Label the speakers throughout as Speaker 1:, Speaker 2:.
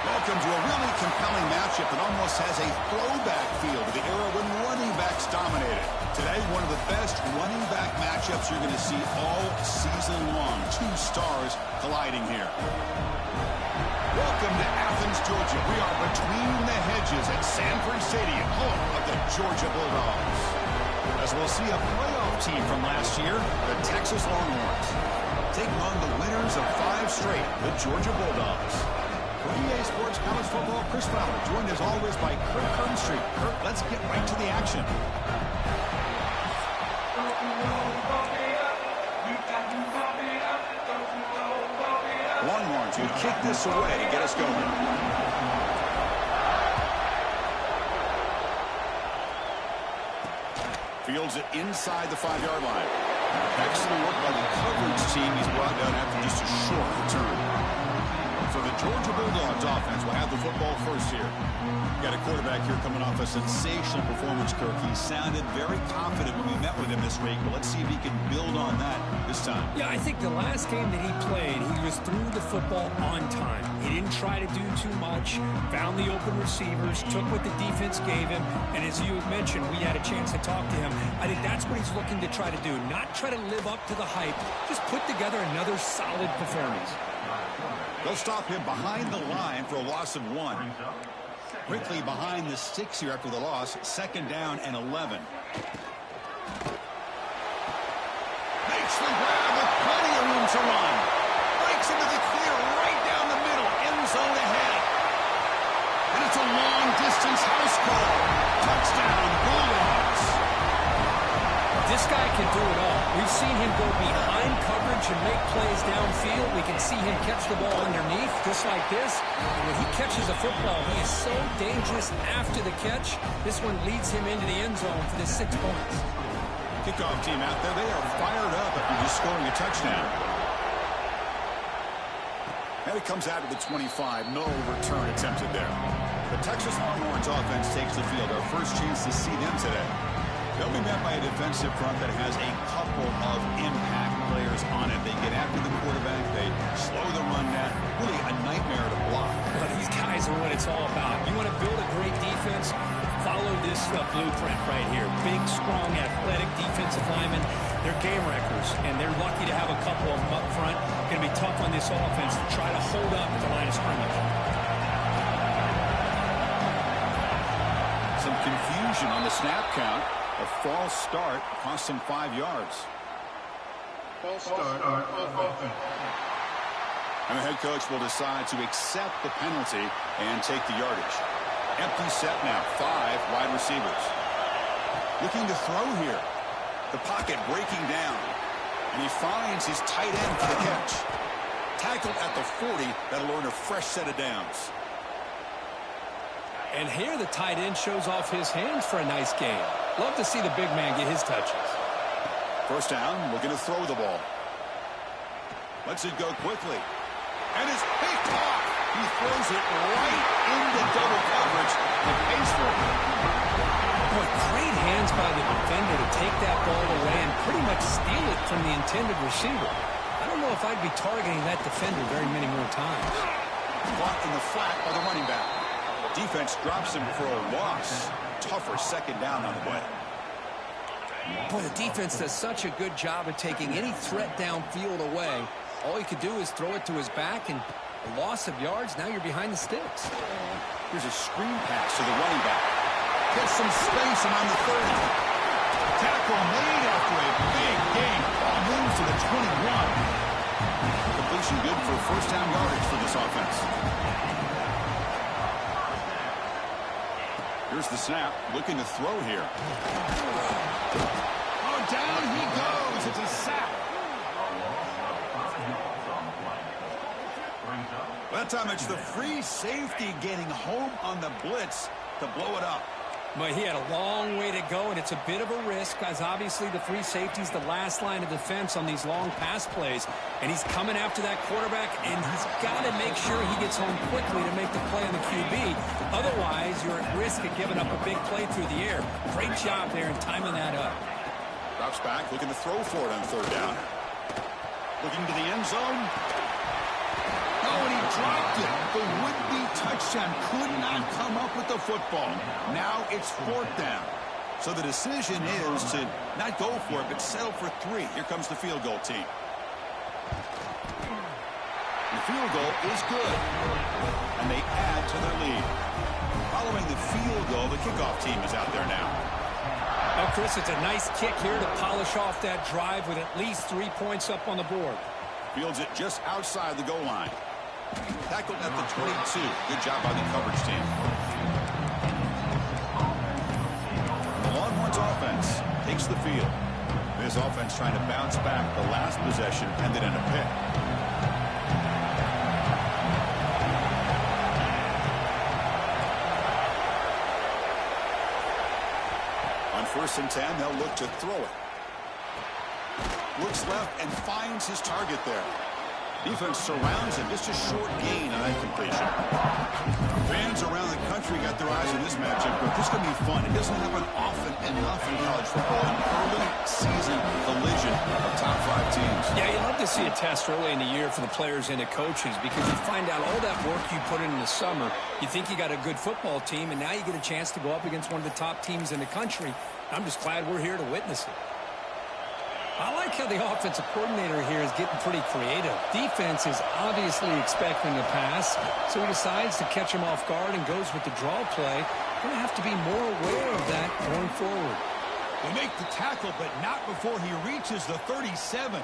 Speaker 1: Welcome to a really compelling matchup that almost has a throwback feel to the era when running backs dominated. Today, one of the best running back matchups you're going to see all season long. Two stars colliding here. Welcome to Athens, Georgia. We are between the hedges at Sanford Stadium, home of the Georgia Bulldogs. As we'll see a playoff team from last year, the Texas Longhorns, taking on the winners of 5 straight, the Georgia Bulldogs. For EA Sports College Football, Chris Fowler, joined as always by Kirk Herbstreit. Kirk, let's get right to the action. Longhorns will kick this away to get us going. Fields it inside the 5-yard line. Excellent work by the coverage team. He's brought down after just a short return. So the Georgia Bulldogs offense will have the football first here. Got a quarterback here coming off a sensational performance, Kirk. He sounded very confident when we met with him this week, but let's see if he can build on that this time.
Speaker 2: Yeah, I think the last game that he played, he was through the football on time. He didn't try to do too much, found the open receivers, took what the defense gave him, and as you mentioned, we had a chance to talk to him. I think that's what he's looking to try to do, not try to live up to the hype, just put together another solid performance.
Speaker 1: They'll stop him behind the line for a loss of 1. Quickly behind the sticks here after the loss. 2nd down and 11. Makes the grab with plenty of room to run. Breaks into the clear right down the middle. End zone ahead. And it's a long-distance house call. Touchdown, Bulldogs.
Speaker 2: This guy can do it all. We've seen him go behind coverage and make plays downfield. We can see him catch the ball underneath, just like this. And when he catches a football, he is so dangerous after the catch. This one leads him into the end zone for the 6 points.
Speaker 1: Kickoff team out there, they are fired up after just scoring a touchdown. And it comes out of the 25. No return attempted there. The Texas Longhorns offense takes the field. Our first chance to see them today. They'll be met by a defensive front that has a couple of impact players on it. They get after the quarterback. They slow the run down. Really a nightmare to block.
Speaker 2: Well, these guys are what it's all about. You want to build a great defense? Follow this blueprint right here. Big, strong, athletic defensive linemen. They're game wreckers, and they're lucky to have a couple of them up front. Going to be tough on this offense to try to hold up at the line of scrimmage.
Speaker 1: Some confusion on the snap count. A false start cost him 5 yards.
Speaker 3: False start on offense.
Speaker 1: And the head coach will decide to accept the penalty and take the yardage. Empty set now, 5 wide receivers. Looking to throw here. The pocket breaking down. And he finds his tight end for the catch. Tackled at the 40, that'll earn a fresh set of downs.
Speaker 2: And here the tight end shows off his hands for a nice game. Love to see the big man get his touches.
Speaker 1: First down, looking to throw the ball. Lets it go quickly. And it's picked off. He throws it right into double coverage and pays for it.
Speaker 2: Boy, great hands by the defender to take that ball away and pretty much steal it from the intended receiver. I don't know if I'd be targeting that defender very many more times.
Speaker 1: Caught in the flat by the running back. Defense drops him for a loss. Tougher 2nd down on the way.
Speaker 2: Boy, the defense does such a good job of taking any threat downfield away. All you could do is throw it to his back, and a loss of yards, now you're behind the sticks.
Speaker 1: Here's a screen pass to the running back. Gets some space and on the 30. Tackle made after a big gain. Ball moves to the 21. Completion good for first down yardage for this offense. Here's the snap, looking to throw here. Oh, down he goes. It's a sack. That time it's the free safety getting home on the blitz to blow it up.
Speaker 2: But he had a long way to go, and it's a bit of a risk, because obviously the free safety's the last line of defense on these long pass plays. And he's coming after that quarterback, and he's got to make sure he gets home quickly to make the play on the QB. Otherwise, you're at risk of giving up a big play through the air. Great job there in timing that up.
Speaker 1: Drops back, looking to throw for it on 3rd down. Looking to the end zone. Oh, and he dropped it. The would-be touchdown touchdown. Could not come up with the football. Now it's 4th down. So the decision is to not go for it, but settle for 3. Here comes the field goal team. The field goal is good. And they add to their lead. Following the field goal, the kickoff team is out there now.
Speaker 2: Oh, Chris, it's a nice kick here to polish off that drive with at least 3 points up on the board.
Speaker 1: Fields it just outside the goal line. Tackled at the 22. Good job by the coverage team. The Longhorns offense takes the field. This offense trying to bounce back. The last possession ended in a pick. On 1st and 10, they'll look to throw it. Looks left and finds his target there. Defense surrounds him. Just a short gain on that completion. Fans around the country got their eyes on this matchup, but this is going to be fun. It doesn't happen often enough in college football. An early season collision of top 5 teams.
Speaker 2: Yeah, you love to see a test early in the year for the players and the coaches because you find out all that work you put in the summer. You think you got a good football team, and now you get a chance to go up against one of the top teams in the country. I'm just glad we're here to witness it. I like how the offensive coordinator here is getting pretty creative. Defense is obviously expecting a pass, so he decides to catch him off guard and goes with the draw play. Going to have to be more aware of that going forward.
Speaker 1: They make the tackle, but not before he reaches the 37.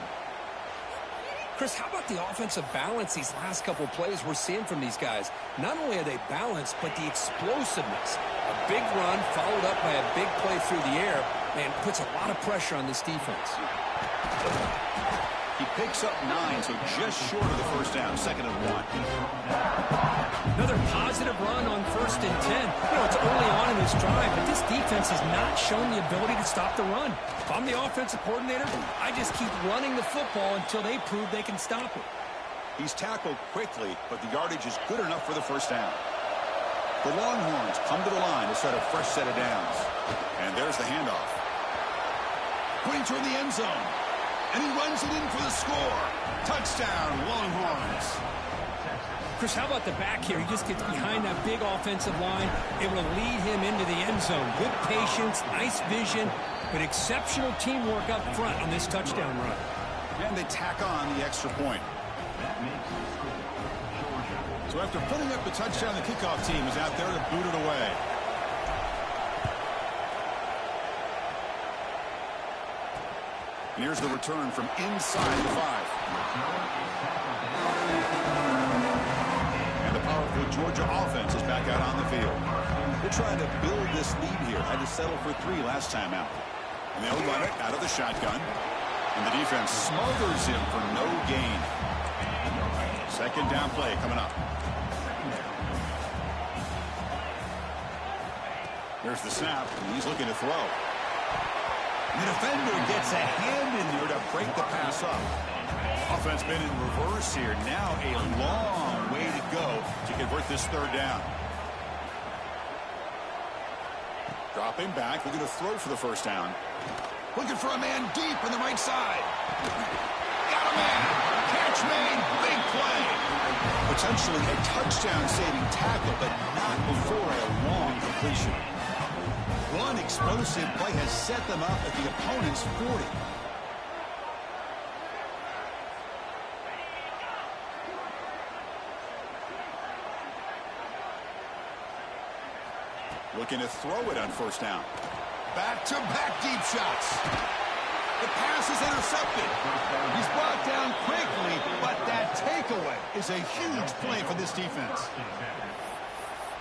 Speaker 2: Chris, how about the offensive balance these last couple of plays we're seeing from these guys? Not only are they balanced, but the explosiveness. A big run followed up by a big play through the air, man, puts a lot of pressure on this defense.
Speaker 1: He picks up 9, so just short of the 1st down, 2nd and 1.
Speaker 2: Another positive run on 1st and 10. You know, it's early on in this drive, but this defense has not shown the ability to stop the run. If I'm the offensive coordinator, I just keep running the football until they prove they can stop it.
Speaker 1: He's tackled quickly, but the yardage is good enough for the 1st down. The Longhorns come to the line to set a fresh set of downs. And there's the handoff. Putting toward the end zone. And he runs it in for the score. Touchdown, Longhorns.
Speaker 2: Chris, how about the back here? He just gets behind that big offensive line, able to lead him into the end zone. Good patience, nice vision, but exceptional teamwork up front on this touchdown run.
Speaker 1: And they tack on the extra point. So after putting up the touchdown, the kickoff team is out there to boot it away. And here's the return from inside the 5. And the powerful Georgia offense is back out on the field. They're trying to build this lead here. Had to settle for 3 last time out. And they'll run it out of the shotgun. And the defense smothers him for no gain. 2nd down play coming up. There's the snap, and he's looking to throw. The defender gets a hand in there to break the pass up. Offense been in reverse here. Now a long way to go to convert this 3rd down. Dropping back, looking to throw for the 1st down. Looking for a man deep on the right side. Got a man. Catch made. Big play. Potentially a touchdown-saving tackle, but not before a long completion. One explosive play has set them up at the opponent's 40. Looking to throw it on 1st down. Back-to-back deep shots. The pass is intercepted. He's brought down quickly, but that takeaway is a huge play for this defense.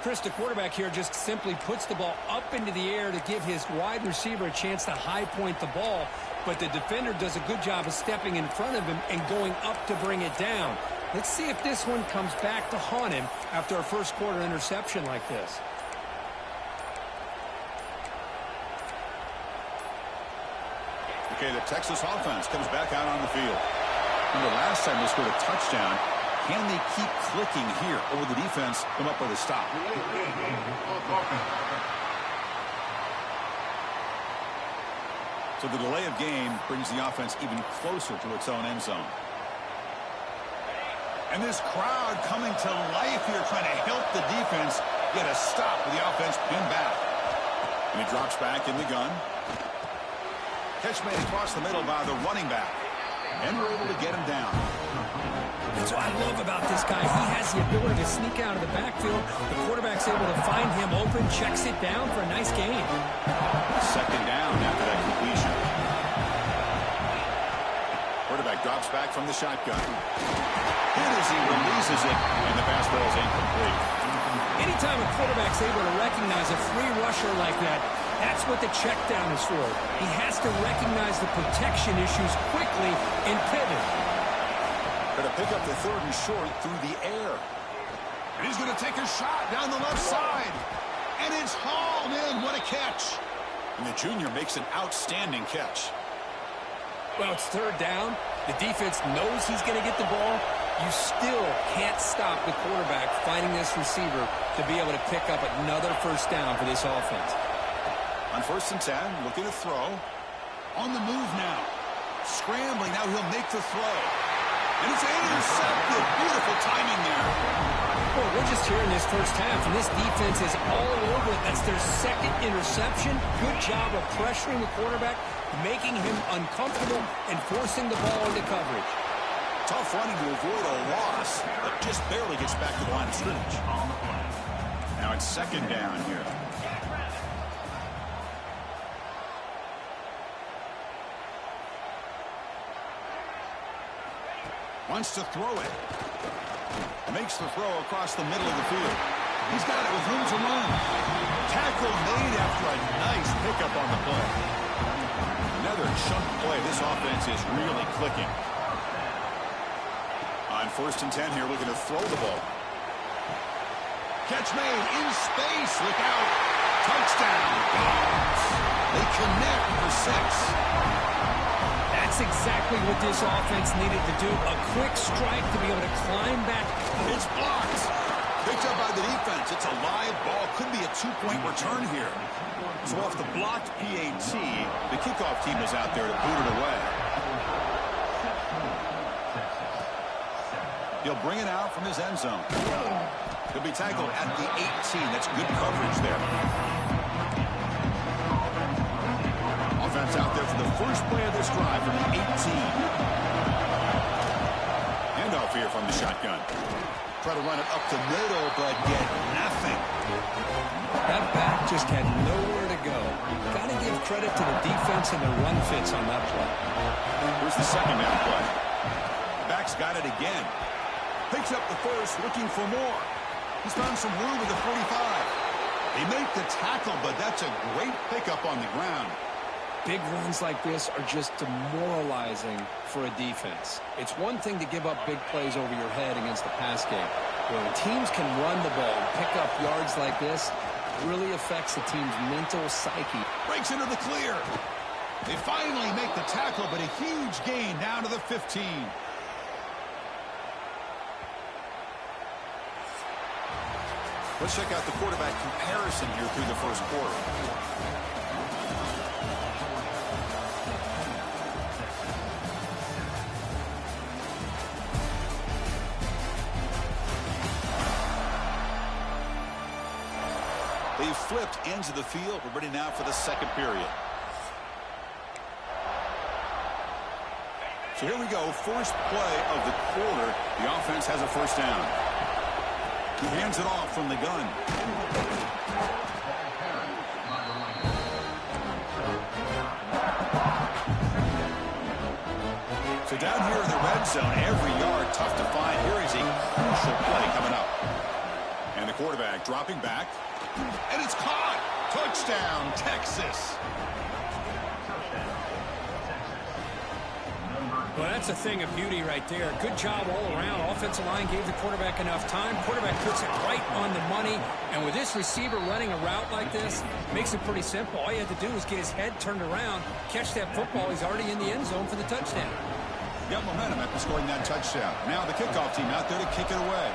Speaker 2: Chris, the quarterback here just simply puts the ball up into the air to give his wide receiver a chance to high point the ball, but the defender does a good job of stepping in front of him and going up to bring it down. Let's see if this one comes back to haunt him after a 1st quarter interception like this.
Speaker 1: Okay, the Texas offense comes back out on the field. And the last time they scored a touchdown, can they keep clicking here, or will the defense come up with a stop? So the delay of game brings the offense even closer to its own end zone. And this crowd coming to life here, trying to help the defense. defense get a stop with the offense pinned back. And he drops back in the gun. Catch made across the middle by the running back. And we're able to get him down.
Speaker 2: That's what I love about this guy. He has the ability to sneak out of the backfield. The quarterback's able to find him open, checks it down for a nice gain.
Speaker 1: Second down after that completion. Quarterback drops back from the shotgun. And as he releases it, and the pass ball is incomplete.
Speaker 2: Anytime a quarterback's able to recognize a free rusher like that, that's what the check down is for. He has to recognize the protection issues quickly and pivot.
Speaker 1: Going to pick up the third and short through the air. And he's going to take a shot down the left side. And it's hauled in. What a catch. And the junior makes an outstanding catch.
Speaker 2: Well, it's third down. The defense knows he's going to get the ball. You still can't stop the quarterback finding this receiver to be able to pick up another first down for this offense.
Speaker 1: On 1st and 10, looking to throw. On the move now. Scrambling. Now he'll make the throw. And it's intercepted. Beautiful timing there.
Speaker 2: Well, we're just here in this first half, and this defense is all over it. That's their second interception. Good job of pressuring the quarterback, making him uncomfortable, and forcing the ball into coverage.
Speaker 1: Tough running to avoid a loss, but just barely gets back to the line of scrimmage. Now it's second down here. Wants to throw it. Makes the throw across the middle of the field. He's got it with room to run. Tackle made after a nice pickup on the play. Another chunk play. This offense is really clicking. On 1st and 10 here, looking to throw the ball. Catch made in space. Look out. Touchdown. Dogs. They connect for 6.
Speaker 2: That's exactly what this offense needed to do. A quick strike to be able to climb back.
Speaker 1: It's blocked. Picked up by the defense. It's a live ball. Could be a 2-point return here. So off the blocked PAT, the kickoff team is out there to boot it away. He'll bring it out from his end zone. He'll be tackled at the 18. That's good coverage there. Offense out there for the first play of this drive from the 18. Handoff here from the shotgun. Try to run it up the middle, but get nothing.
Speaker 2: That back just had nowhere to go. Got to give credit to the defense and the run fits on that play.
Speaker 1: Here's the second down play. Back's got it again. Picks up the first, looking for more. He's found some room with the 45. They make the tackle, but that's a great pickup on the ground.
Speaker 2: Big runs like this are just demoralizing for a defense. It's one thing to give up big plays over your head against the pass game. When teams can run the ball and pick up yards like this, it really affects the team's mental psyche.
Speaker 1: Breaks into the clear. They finally make the tackle, but a huge gain down to the 15. Let's check out the quarterback comparison here through the first quarter. They flipped ends of the field. We're ready now for the second period. So here we go. First play of the quarter. The offense has a first down. He hands it off from the gun. So down here in the red zone, every yard tough to find. Here is a crucial play coming up. And the quarterback dropping back. And it's caught. Touchdown, Texas.
Speaker 2: Well, that's a thing of beauty right there. Good job all around. Offensive line gave the quarterback enough time. Quarterback puts it right on the money. And with this receiver running a route like this, makes it pretty simple. All you have to do is get his head turned around, catch that football. He's already in the end zone for the touchdown.
Speaker 1: Got momentum after scoring that touchdown. Now the kickoff team out there to kick it away.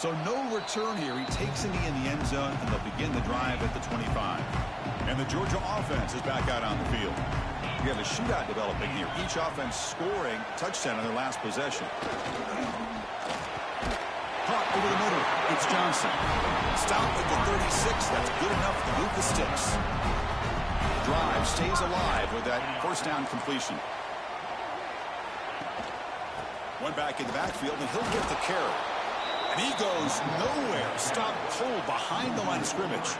Speaker 1: So no return here. He takes a knee in the end zone, and they'll begin the drive at the 25. And the Georgia offense is back out on the field. We have a shootout developing here. Each offense scoring a touchdown on their last possession. Caught over the middle. It's Johnson. Stopped at the 36. That's good enough to move the sticks. Drive stays alive with that first down completion. One back in the backfield, and he'll get the carry. And he goes nowhere. Stopped cold behind the line of scrimmage.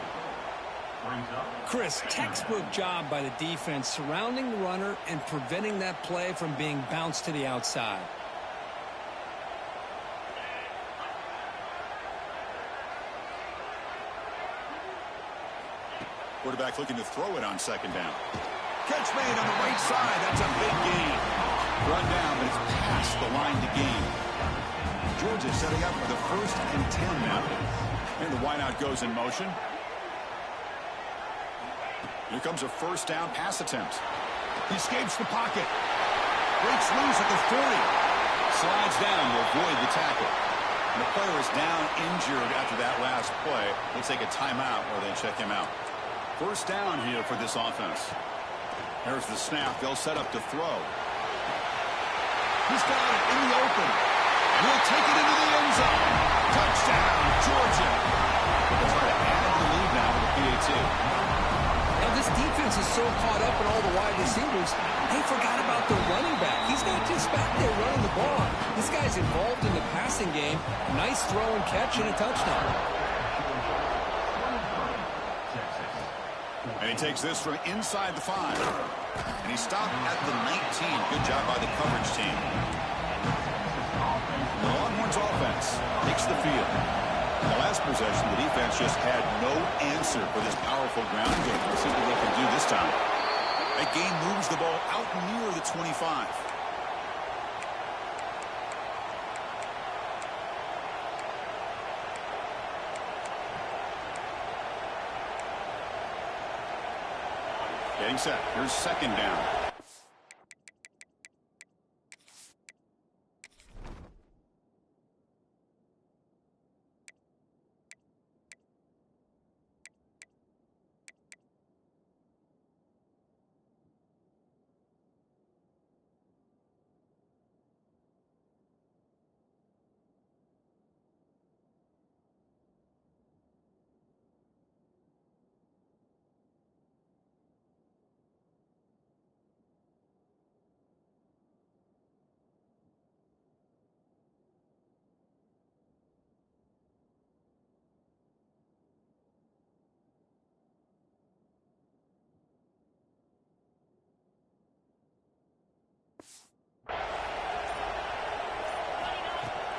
Speaker 2: Chris, textbook job by the defense surrounding the runner and preventing that play from being bounced to the outside.
Speaker 1: Quarterback looking to throw it on second down. Catch made on the right side. That's a big gain. Run down, but it's past the line to gain. Georgia setting up for the 1st and 10 now. And the wideout goes in motion. Here comes a first down pass attempt. He escapes the pocket. Breaks loose at the 40. Slides down to avoid the tackle. And the player is down injured after that last play. They'll take a timeout or they check him out. First down here for this offense. There's the snap. They'll set up to throw. He's got it in the open. And he'll take it into the end zone. Touchdown, Georgia. They'll try to add to the lead now with the PAT.
Speaker 2: Now, this defense is so caught up in all the wide receivers, they forgot about the running back. He's not just back there running the ball. This guy's involved in the passing game. Nice throw and catch and a touchdown.
Speaker 1: And he takes this from inside the 5. And he stopped at the 19. Good job by the coverage team. The Longhorns offense takes the field. In the last possession, the defense just had no answer for this powerful ground game. Let's see what they can do this time. That gain moves the ball out near the 25. Getting set. Here's second down.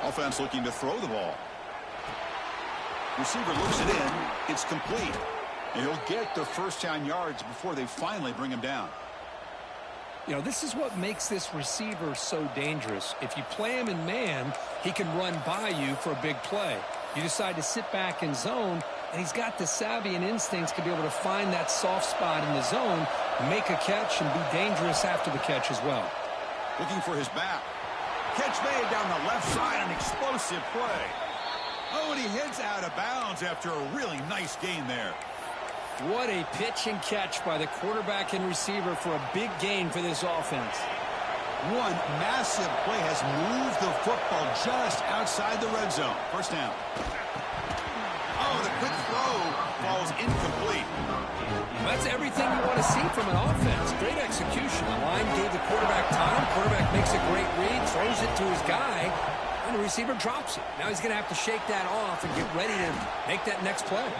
Speaker 1: Offense looking to throw the ball. Receiver looks it in. It's complete. And he'll get the first down yards before they finally bring him down.
Speaker 2: You know, this is what makes this receiver so dangerous. If you play him in man, he can run by you for a big play. You decide to sit back in zone, and he's got the savvy and instincts to be able to find that soft spot in the zone, make a catch, and be dangerous after the catch as well.
Speaker 1: Looking for his back. Catch made down the left side, an explosive play. Oh, and he heads out of bounds after a really nice gain there.
Speaker 2: What a pitch and catch by the quarterback and receiver for a big gain for this offense.
Speaker 1: One massive play has moved the football just outside the red zone. First down. Oh, the quick throw falls incomplete.
Speaker 2: That's everything you want to see from an offense. Great execution. The line gave the quarterback time. Quarterback makes a great read, throws it to his guy, and the receiver drops it. Now he's going to have to shake that off and get ready to make that next play.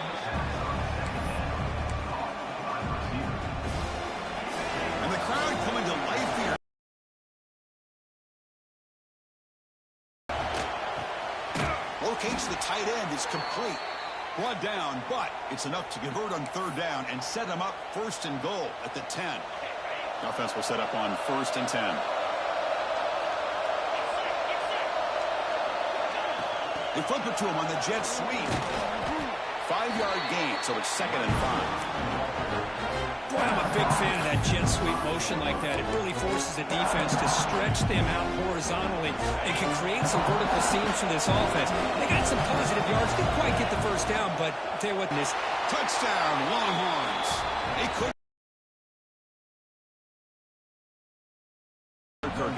Speaker 1: And the crowd coming to life here. Locates the tight end. It's complete. One down, but it's enough to convert on third down and set them up first and goal at the 10. The offense will set up on 1st and 10. They flip it to him on the jet sweep. 5-yard gain, so it's 2nd and 5.
Speaker 2: Boy, I'm a big fan of that jet sweep motion like that. It really forces the defense to stretch them out horizontally. It can create some vertical seams for this offense. They got some positive yards. Didn't quite get the first down, but I'll tell you what, this
Speaker 1: Touchdown, Longhorns. They could.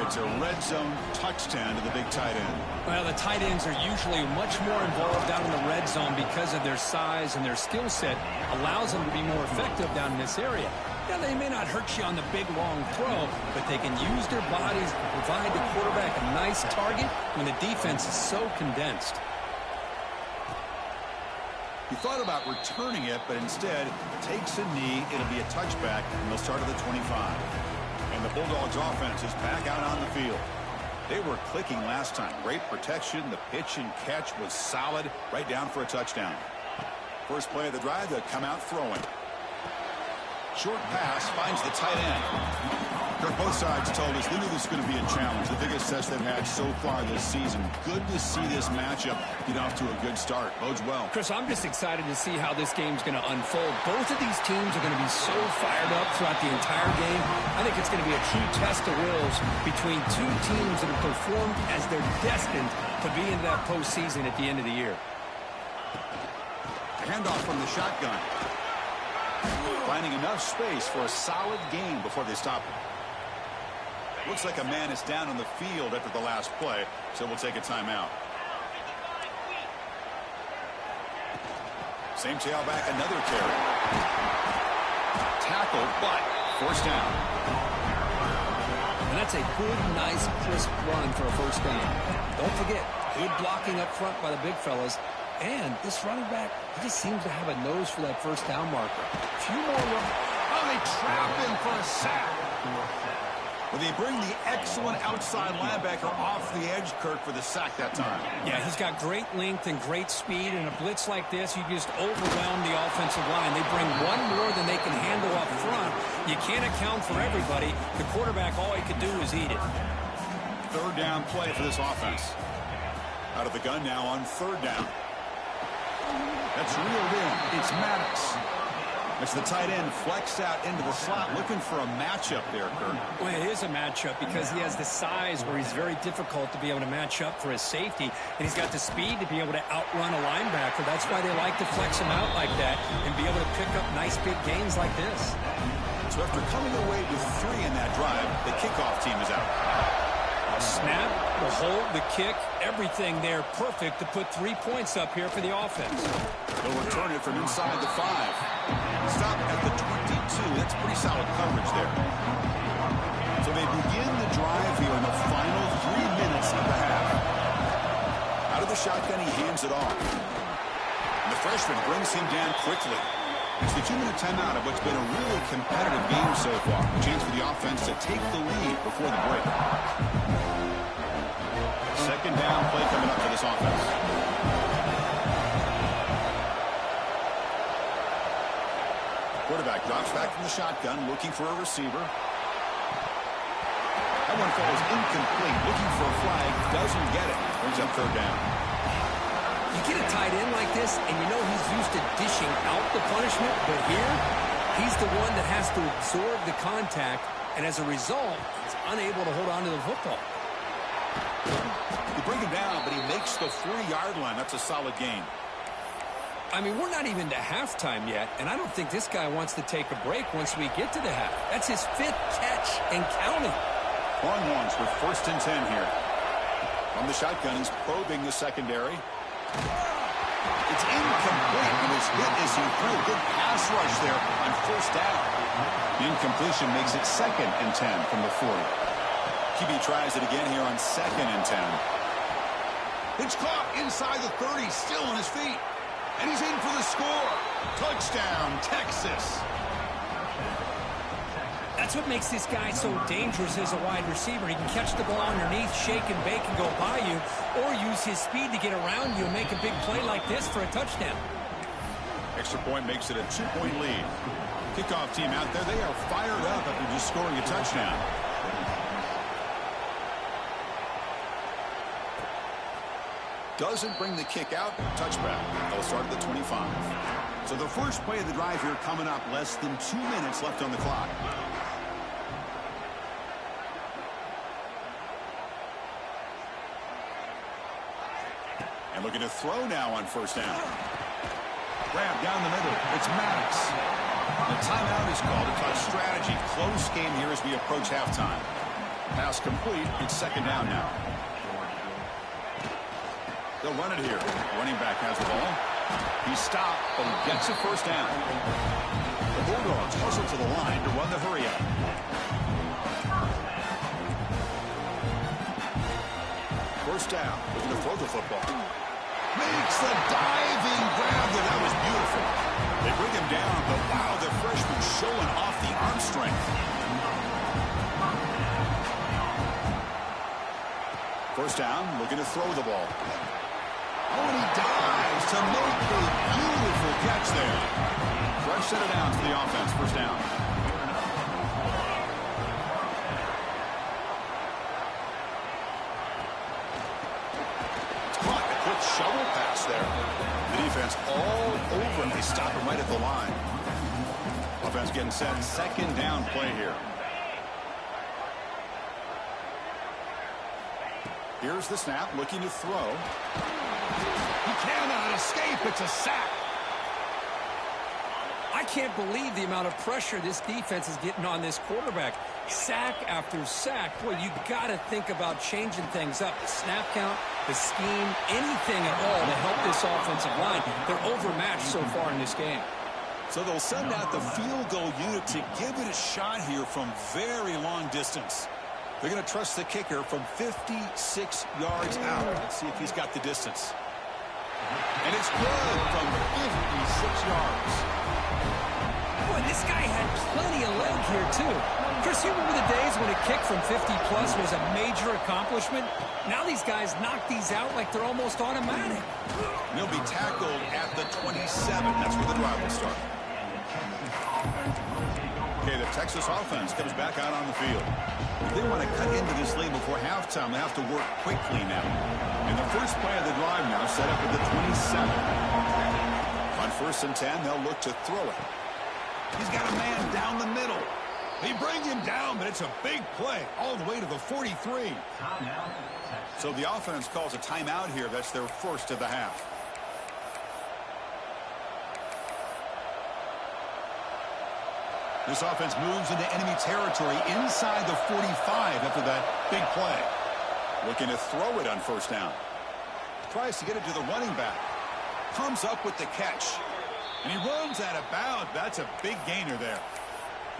Speaker 1: It's a red zone touchdown to the big tight end.
Speaker 2: Well, the tight ends are usually much more involved down in the red zone because of their size, and their skill set allows them to be more effective down in this area. Now, they may not hurt you on the big, long throw, but they can use their bodies to provide the quarterback a nice target when the defense is so condensed.
Speaker 1: He thought about returning it, but instead takes a knee. It'll be a touchback, and they'll start at the 25. And the Bulldogs offense is back out on the field. They were clicking last time. Great protection. The pitch and catch was solid. Right down for a touchdown. First play of the drive, they'll come out throwing. Short pass finds the tight end. Kirk, both sides told us they knew this was going to be a challenge. The biggest test they've had so far this season. Good to see this matchup get off to a good start. Bodes well.
Speaker 2: Chris, I'm just excited to see how this game's going to unfold. Both of these teams are going to be so fired up throughout the entire game. I think it's going to be a true test of wills between two teams that have performed as they're destined to be in that postseason at the end of the year.
Speaker 1: Handoff from the shotgun. Finding enough space for a solid gain before they stop it. Looks like a man is down on the field after the last play, so we'll take a timeout. Same tailback, another carry. Tackle, but forced down.
Speaker 2: And that's a good, nice, crisp run for a first down. Don't forget, good blocking up front by the big fellas. And this running back, he just seems to have a nose for that first down marker. A few more runs.
Speaker 1: Oh, they trap him for a sack. Well, they bring the excellent outside linebacker off the edge, Kirk, for the sack that time.
Speaker 2: Yeah, he's got great length and great speed. And a blitz like this, you just overwhelm the offensive line. They bring one more than they can handle up front. You can't account for everybody. The quarterback, all he could do is eat it.
Speaker 1: Third down play for this offense. Out of the gun now on third down. That's reeled in. It's Maddox. As the tight end flex out into the slot, looking for a matchup there, Kirk.
Speaker 2: Well, it is a matchup because he has the size where he's very difficult to be able to match up for his safety, and he's got the speed to be able to outrun a linebacker. That's why they like to flex him out like that and be able to pick up nice big gains like this.
Speaker 1: So after coming away with 3 in that drive, the kickoff team is out.
Speaker 2: Snap, the hold, the kick, everything there perfect to put 3 points up here for the offense.
Speaker 1: They'll return it from inside the 5. Stop at the 22. That's pretty solid coverage there. So they begin the drive here in the final 3 minutes of the half. Out of the shotgun, he hands it off. And the freshman brings him down quickly. It's the 2-minute timeout of what's been a really competitive game so far. A chance for the offense to take the lead before the break. Second down play coming up for this offense. Quarterback drops back from the shotgun, looking for a receiver. That one falls incomplete, looking for a flag, doesn't get it. Brings up third down.
Speaker 2: You get a tight end like this, and you know he's used to dishing out the punishment, but here, he's the one that has to absorb the contact, and as a result, he's unable to hold on to the football.
Speaker 1: You bring him down, but he makes the 4-yard line. That's a solid gain.
Speaker 2: I mean, we're not even to halftime yet, and I don't think this guy wants to take a break once we get to the half. That's his 5th catch and counting.
Speaker 1: Longhorns with 1st and 10 here. On the shotgun, he's probing the secondary. It's incomplete, and his hit is he threw a good pass rush there on 1st down. The incompletion makes it 2nd and 10 from the 40. QB tries it again here on 2nd and 10. It's caught inside the 30, still on his feet. And he's in for the score. Touchdown, Texas.
Speaker 2: That's what makes this guy so dangerous as a wide receiver. He can catch the ball underneath, shake and bake and go by you, or use his speed to get around you and make a big play like this for a touchdown.
Speaker 1: Extra point makes it a 2-point lead. Kickoff team out there, they are fired up after just scoring a touchdown. Doesn't bring the kick out. Touchback. They'll start at the 25. So the first play of the drive here coming up. Less than 2 minutes left on the clock. And looking to throw now on first down. Grab down the middle. It's Maddox. The timeout is called to talk strategy. Close game here as we approach halftime. Pass complete. It's second down now. They'll run it here. Running back has the ball. He stopped, but he gets a first down. The Bulldogs hustle to the line to run the hurry up. First down. Looking to throw the football. Makes the diving grab there. That was beautiful. They bring him down, but wow, the freshman showing off the arm strength. First down, looking to throw the ball. Oh, and he dives to make a beautiful catch there. Fresh set of downs for the offense. First down. It's caught. A quick shovel pass there. The defense all over him. They stop him right at the line. Offense getting set. Second down play here. Here's the snap, looking to throw. He cannot escape. It's a sack.
Speaker 2: I can't believe the amount of pressure this defense is getting on this quarterback. Sack after sack. Boy, you got to think about changing things up. The snap count, the scheme, anything at all to help this offensive line. They're overmatched so far in this game.
Speaker 1: So they'll send out the field goal unit to give it a shot here from very long distance. They're going to trust the kicker from 56 yards out. Let's see if he's got the distance. And it's good from 56 yards.
Speaker 2: Boy, this guy had plenty of leg here, too. Chris, you remember the days when a kick from 50-plus was a major accomplishment? Now these guys knock these out like they're almost automatic.
Speaker 1: And he'll be tackled at the 27. That's where the drive will start. Okay, the Texas offense comes back out on the field. If they want to cut into this lead before halftime, they have to work quickly now. And the first play of the drive now set up at the 27. On first and 10, they'll look to throw it. He's got a man down the middle. They bring him down, but it's a big play all the way to the 43. So the offense calls a timeout here. That's their first of the half. This offense moves into enemy territory inside the 45 after that big play. Looking to throw it on first down. Tries to get it to the running back. Comes up with the catch. And he runs out of bounds. That's a big gainer there.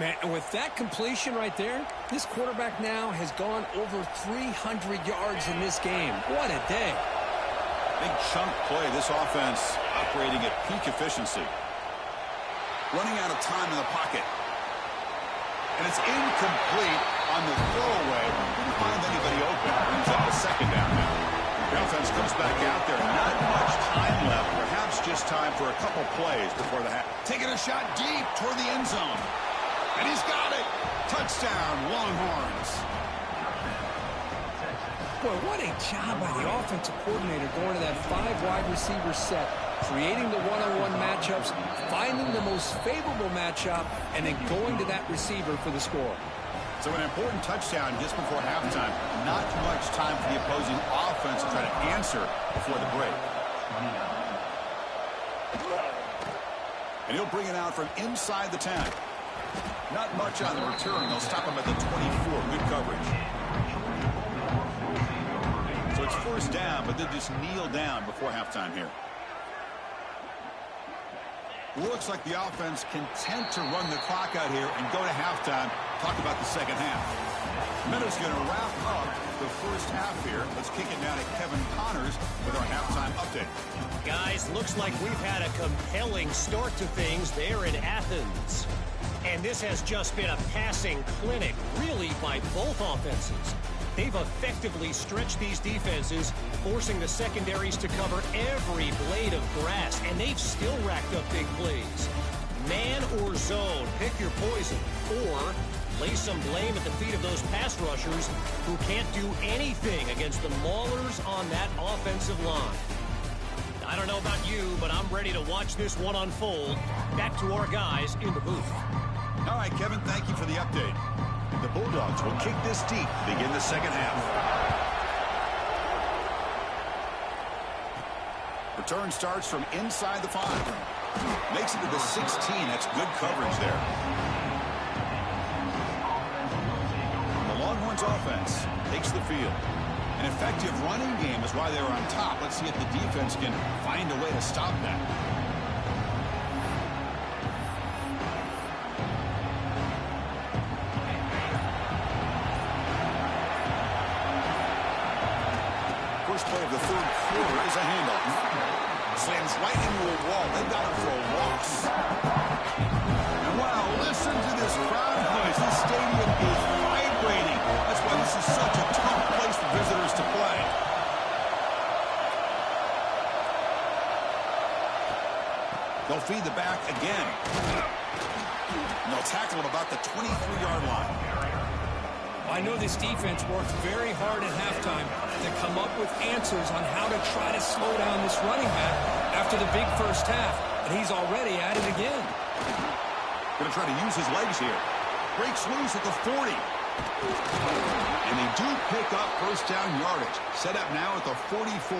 Speaker 2: Man, and with that completion right there, this quarterback now has gone over 300 yards in this game. What a day.
Speaker 1: Big chunk play. This offense operating at peak efficiency. Running out of time in the pocket. And it's incomplete on the throwaway. Didn't find anybody open. Brings up a second down now. The offense comes back out there. Not much time left. Perhaps just time for a couple plays before the half. Taking a shot deep toward the end zone. And he's got it. Touchdown, Longhorns.
Speaker 2: Boy, what a job by the offensive coordinator going to that 5 wide receiver set, creating the one-on-one matchups, finding the most favorable matchup, and then going to that receiver for the score.
Speaker 1: So an important touchdown just before halftime. Not much time for the opposing offense to try to answer before the break. And he'll bring it out from inside the 10. Not much on the return. They'll stop him at the 24. Good coverage. So it's first down, but they'll just kneel down before halftime here. Looks like the offense content to run the clock out here and go to halftime. Talk about the second half. Meadows going to wrap up the first half here. Let's kick it down to Kevin Connors with our halftime update.
Speaker 4: Guys, looks like we've had a compelling start to things there in Athens. And this has just been a passing clinic, really, by both offenses. They've effectively stretched these defenses, forcing the secondaries to cover every blade of grass, and they've still racked up big plays. Man or zone, pick your poison, or lay some blame at the feet of those pass rushers who can't do anything against the maulers on that offensive line. I don't know about you, but I'm ready to watch this one unfold. Back to our guys in the booth.
Speaker 1: All right, Kevin, thank you for the update. The Bulldogs will kick this deep, begin the second half. Return starts from inside the 5. Makes it to the 16. That's good coverage there. The Longhorns offense takes the field. An effective running game is why they were on top. Let's see if the defense can find a way to stop that. First play of the third quarter is a handoff. Slams right into a wall. They got him for a loss. And wow, listen to this crowd noise. This stadium is vibrating. That's why this is such a tough place for visitors to play. They'll feed the back again. And they'll tackle him about the 23-yard line.
Speaker 2: I know this defense worked very hard at halftime to come up with answers on how to try to slow down this running back after the big first half, and he's already at it again.
Speaker 1: Going to try to use his legs here. Breaks loose at the 40. And they do pick up first down yardage. Set up now at the 44.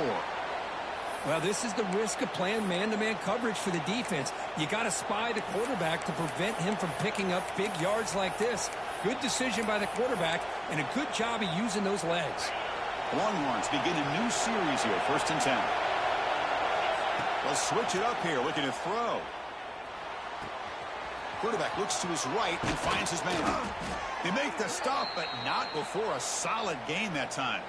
Speaker 2: Well, this is the risk of playing man-to-man coverage for the defense. You got to spy the quarterback to prevent him from picking up big yards like this. Good decision by the quarterback, and a good job of using those legs.
Speaker 1: Longhorns begin a new series here, 1st and 10. They'll switch it up here, looking to throw. Quarterback looks to his right and finds his man. They make the stop, but not before a solid gain that time.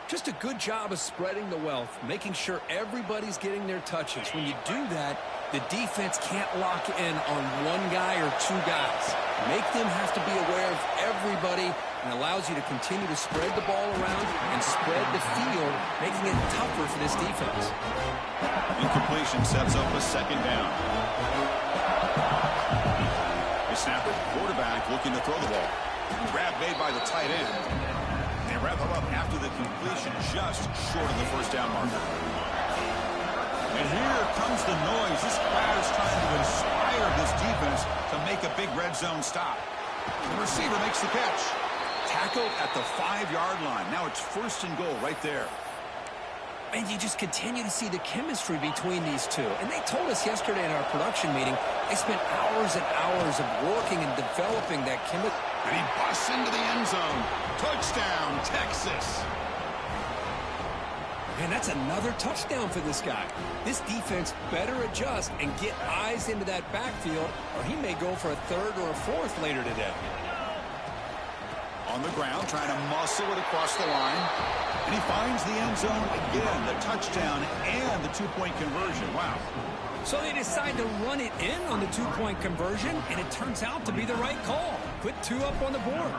Speaker 2: Just a good job of spreading the wealth, making sure everybody's getting their touches. When you do that, the defense can't lock in on one guy or two guys. Make them have to be aware of everybody, and allows you to continue to spread the ball around and spread the field, making it tougher for this defense.
Speaker 1: Incompletion sets up a second down. They snap it. Quarterback looking to throw the ball. Grab made by the tight end. They wrap him up after the completion, just short of the first down marker. And here comes the noise. This crowd is trying to inspire this defense to make a big red zone stop. The receiver makes the catch. Tackled at the 5-yard line. Now it's 1st and goal right there.
Speaker 2: And you just continue to see the chemistry between these two. And they told us yesterday in our production meeting, they spent hours and hours of working and developing that chemistry.
Speaker 1: And he busts into the end zone. Touchdown, Texas.
Speaker 2: Man, that's another touchdown for this guy. This defense better adjust and get eyes into that backfield, or he may go for a 3rd or a 4th later today.
Speaker 1: On the ground, trying to muscle it across the line. And he finds the end zone again, the touchdown and the 2-point conversion. Wow.
Speaker 2: So they decide to run it in on the 2-point conversion, and it turns out to be the right call. Put 2 up on the board.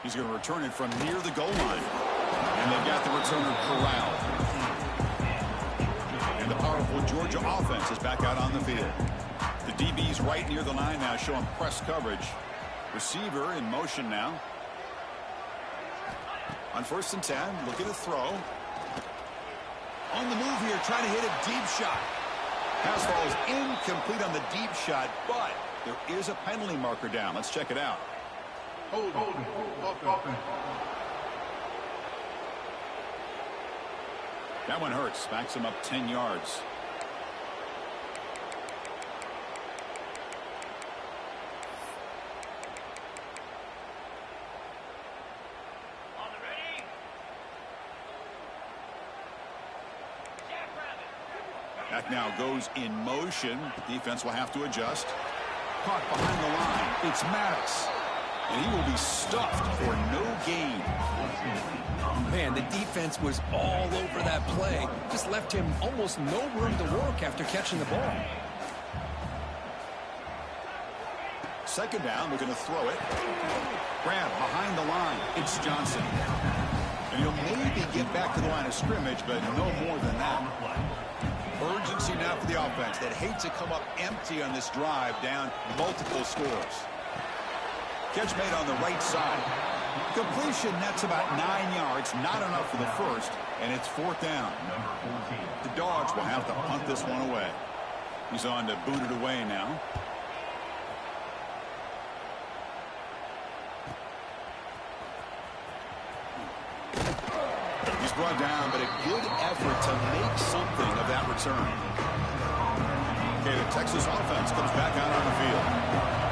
Speaker 1: He's going to return it from near the goal line. And they've got the returner corralled. And the powerful Georgia offense is back out on the field. The DB's right near the line now, showing press coverage. Receiver in motion now. On 1st and 10, looking to throw. On the move here, trying to hit a deep shot. Pass ball is incomplete on the deep shot, but there is a penalty marker down. Let's check it out.
Speaker 3: Hold.
Speaker 1: That one hurts. Backs him up 10 yards. Back now goes in motion. Defense will have to adjust. Caught behind the line. It's Maddox. And he will be stuffed for no gain.
Speaker 2: Man, the defense was all over that play. Just left him almost no room to work after catching the ball.
Speaker 1: Second down, looking to throw it. Grab behind the line. It's Johnson. And he'll maybe get back to the line of scrimmage, but no more than that. Urgency now for the offense that hate to come up empty on this drive, down multiple scores. Catch made on the right side. Completion nets about 9 yards, not enough for the first, and it's 4th down. The Dogs will have to punt this one away. He's on to boot it away now. He's brought down, but a good effort to make something of that return. Okay, the Texas offense comes back out on the field.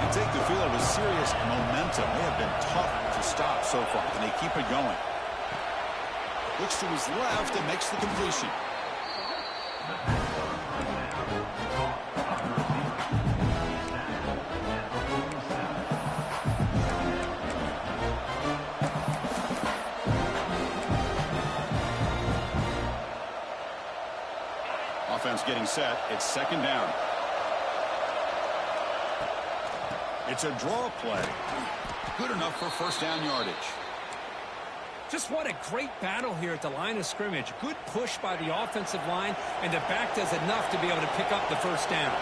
Speaker 1: You take the field with serious momentum. They have been tough to stop so far. Can they keep it going? Looks to his left and makes the completion. Offense getting set. It's 2nd down. It's a draw play. Good enough for 1st down yardage.
Speaker 2: Just what a great battle here at the line of scrimmage. Good push by the offensive line, and the back does enough to be able to pick up the 1st down.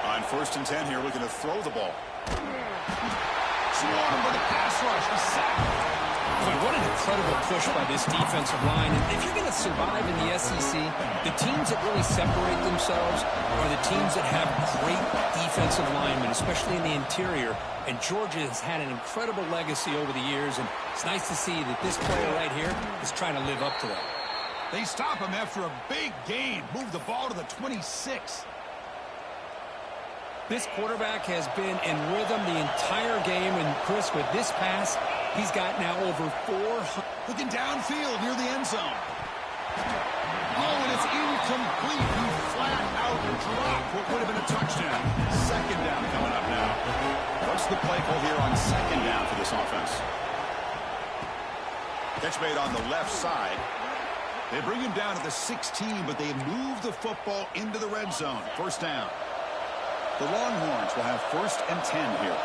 Speaker 1: On 1st and 10 here, looking to throw the ball. Swarm with a pass rush. He's sacked.
Speaker 2: Boy, what an incredible push by this defensive line. And if you're going to survive in the SEC, the teams that really separate themselves are the teams that have great defensive linemen, especially in the interior. And Georgia has had an incredible legacy over the years, and it's nice to see that this player right here is trying to live up to that.
Speaker 1: They stop him after a big gain. Move the ball to the 26.
Speaker 2: This quarterback has been in rhythm the entire game, and Chris, with this pass, he's got now over 400.
Speaker 1: Looking downfield near the end zone. Oh, and it's incomplete. He flat out dropped what would have been a touchdown. 2nd down coming up now. What's the play call here on 2nd down for this offense? Catch made on the left side. They bring him down at the 16, but they move the football into the red zone. 1st down. The Longhorns will have 1st and 10 here.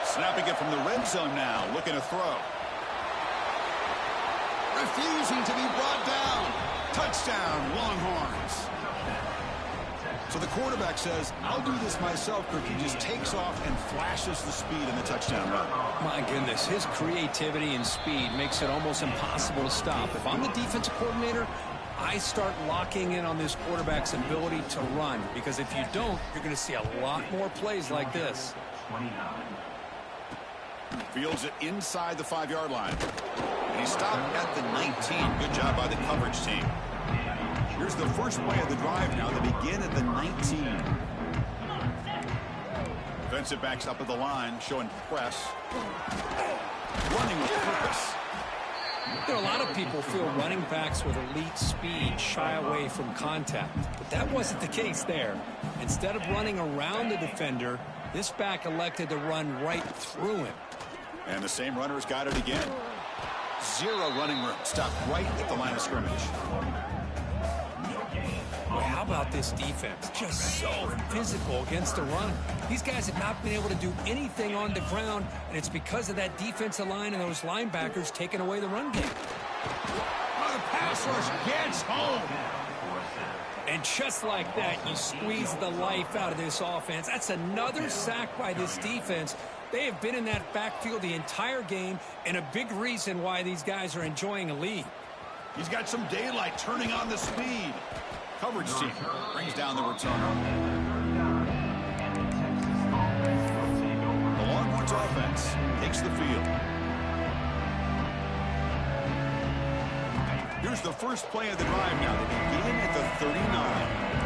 Speaker 1: Snapping it from the red zone now, looking to throw. Refusing to be brought down. Touchdown, Longhorns. So the quarterback says, I'll do this myself, but he just takes off and flashes the speed in the touchdown run.
Speaker 2: My goodness, his creativity and speed makes it almost impossible to stop. If I'm the defensive coordinator, I start locking in on this quarterback's ability to run, because if you don't, you're going to see a lot more plays like this.
Speaker 1: Fields it inside the 5-yard line. And he stopped at the 19. Good job by the coverage team. Here's the first play of the drive now. They begin at the 19. Defensive backs up at the line, showing press. Running with purpose.
Speaker 2: You know, a lot of people feel running backs with elite speed shy away from contact, but that wasn't the case there. Instead of running around the defender, this back elected to run right through him.
Speaker 1: And the same runner's got it again. 0 running room. Stopped right at the line of scrimmage.
Speaker 2: Boy, how about this defense? Just so physical against the run. These guys have not been able to do anything on the ground, and it's because of that defensive line and those linebackers taking away the run game.
Speaker 1: Oh, the pass rush gets home.
Speaker 2: And just like that, you squeeze the life out of this offense. That's another sack by this defense. They have been in that backfield the entire game, and a big reason why these guys are enjoying a lead.
Speaker 1: He's got some daylight turning on the speed. Coverage team brings down the returner. The Longhorns offense takes the field. Here's the first play of the drive now. They begin at the 39.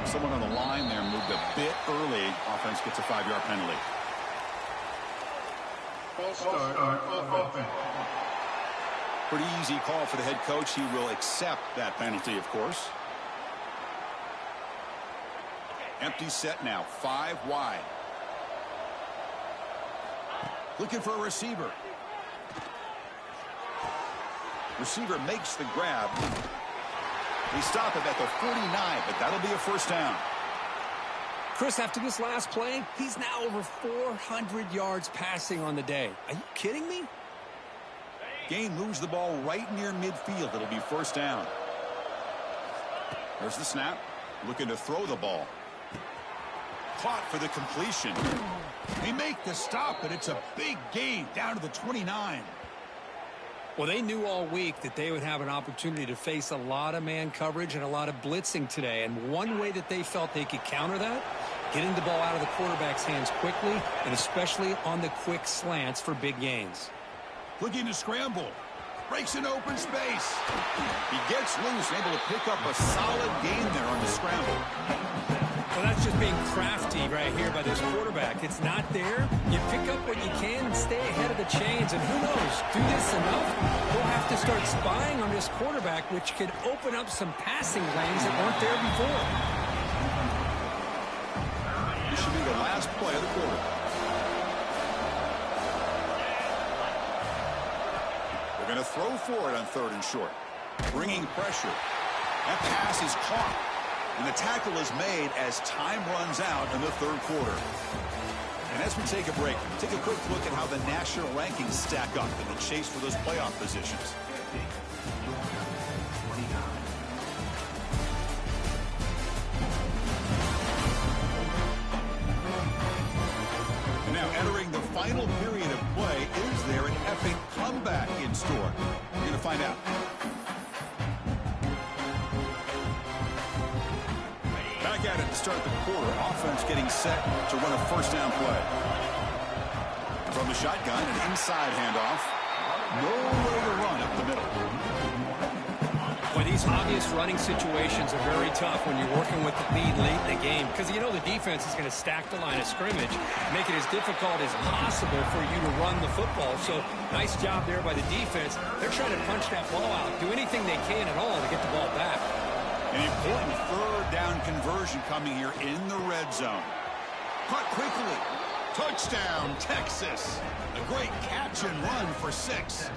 Speaker 1: Someone on the line there moved a bit early. Offense gets a 5-yard penalty.
Speaker 3: False start on offense.
Speaker 1: Pretty easy call for the head coach. He will accept that penalty, of course. Empty set now, 5 wide. Looking for a receiver. Receiver makes the grab. They stop him at the 49, but that'll be a 1st down.
Speaker 2: Chris, after this last play, he's now over 400 yards passing on the day. Are you kidding me?
Speaker 1: Gain moves the ball right near midfield. It'll be 1st down. There's the snap. Looking to throw the ball. Caught for the completion. They make the stop, but it's a big gain down to the 29.
Speaker 2: Well, they knew all week that they would have an opportunity to face a lot of man coverage and a lot of blitzing today. And one way that they felt they could counter that, getting the ball out of the quarterback's hands quickly, and especially on the quick slants for big gains.
Speaker 1: Looking to scramble. Breaks an open space. He gets loose, able to pick up a solid gain there on the scramble.
Speaker 2: Well, that's just being crafty right here by this quarterback. It's not there. You pick up what you can and stay ahead of the chains. And who knows, do this enough, we'll have to start spying on this quarterback, which could open up some passing lanes that weren't there before.
Speaker 1: This should be the last play of the quarter. They're going to throw for it on 3rd and short. Bringing pressure. That pass is caught. And the tackle is made as time runs out in the 3rd quarter. And as we take a break, take a quick look at how the national rankings stack up in the chase for those playoff positions. And now entering the final period of play, is there an epic comeback in store? We're going to find out. Back at it to start the quarter. Offense getting set to run a 1st down play. From the shotgun, an inside handoff. Nowhere to run up the middle.
Speaker 2: Well, these obvious running situations are very tough when you're working with the lead late in the game, because you know the defense is going to stack the line of scrimmage, make it as difficult as possible for you to run the football. So nice job there by the defense. They're trying to punch that ball out, do anything they can at all to get the ball back.
Speaker 1: An important 3rd down conversion coming here in the red zone. Caught quickly. Touchdown, Texas. A great catch and run for 6.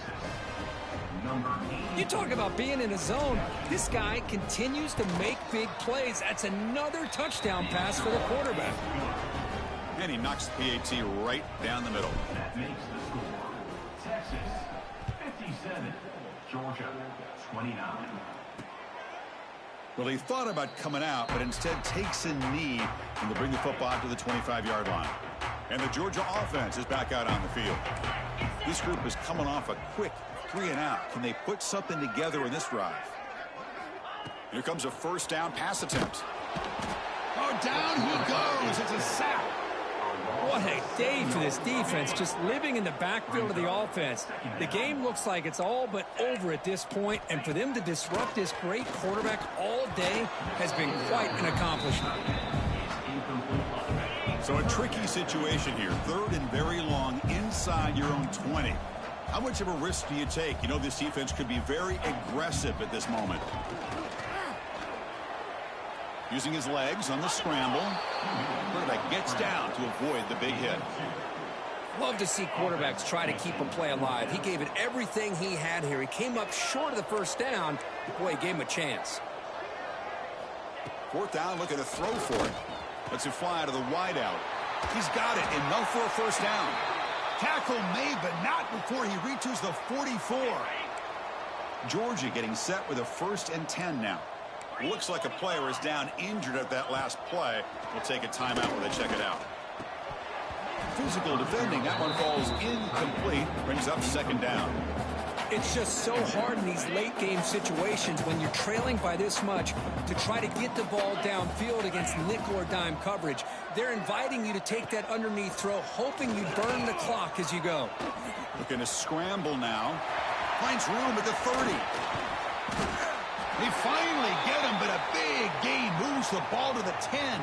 Speaker 2: You talk about being in a zone. This guy continues to make big plays. That's another touchdown pass for the quarterback.
Speaker 1: And he knocks the PAT right down the middle.
Speaker 3: That makes the score Texas 57, Georgia 29.
Speaker 1: Well, he thought about coming out, but instead takes a knee and will bring the football out to the 25-yard line. And the Georgia offense is back out on the field. This group is coming off a quick 3-and-out. Can they put something together in this drive? Here comes a 1st down pass attempt. Oh, down he goes. It's a sack.
Speaker 2: What a day for this defense, just living in the backfield of the offense. The game looks like it's all but over at this point, and for them to disrupt this great quarterback all day has been quite an accomplishment.
Speaker 1: So a tricky situation here. 3rd and very long inside your own 20. How much of a risk do you take? You know this defense could be very aggressive at this moment. Using his legs on the scramble. Quarterback gets down to avoid the big hit.
Speaker 2: Love to see quarterbacks try to keep a play alive. He gave it everything he had here. He came up short of the 1st down. Boy, he gave him a chance.
Speaker 1: 4th down, looking to throw for it. Lets it fly to the wideout. He's got it, enough for a 1st down. Tackle made, but not before he reaches the 44. Georgia getting set with a 1st and 10 now. Looks like a player is down injured at that last play. We'll take a timeout while they check it out. Physical defending. That one falls incomplete. Brings up 2nd down.
Speaker 2: It's just so hard in these late game situations when you're trailing by this much to try to get the ball downfield against nickel or dime coverage. They're inviting you to take that underneath throw, hoping you burn the clock as you go.
Speaker 1: Looking to scramble now. Finds room at the 30. They finally get him, but a big gain moves the ball to the 10.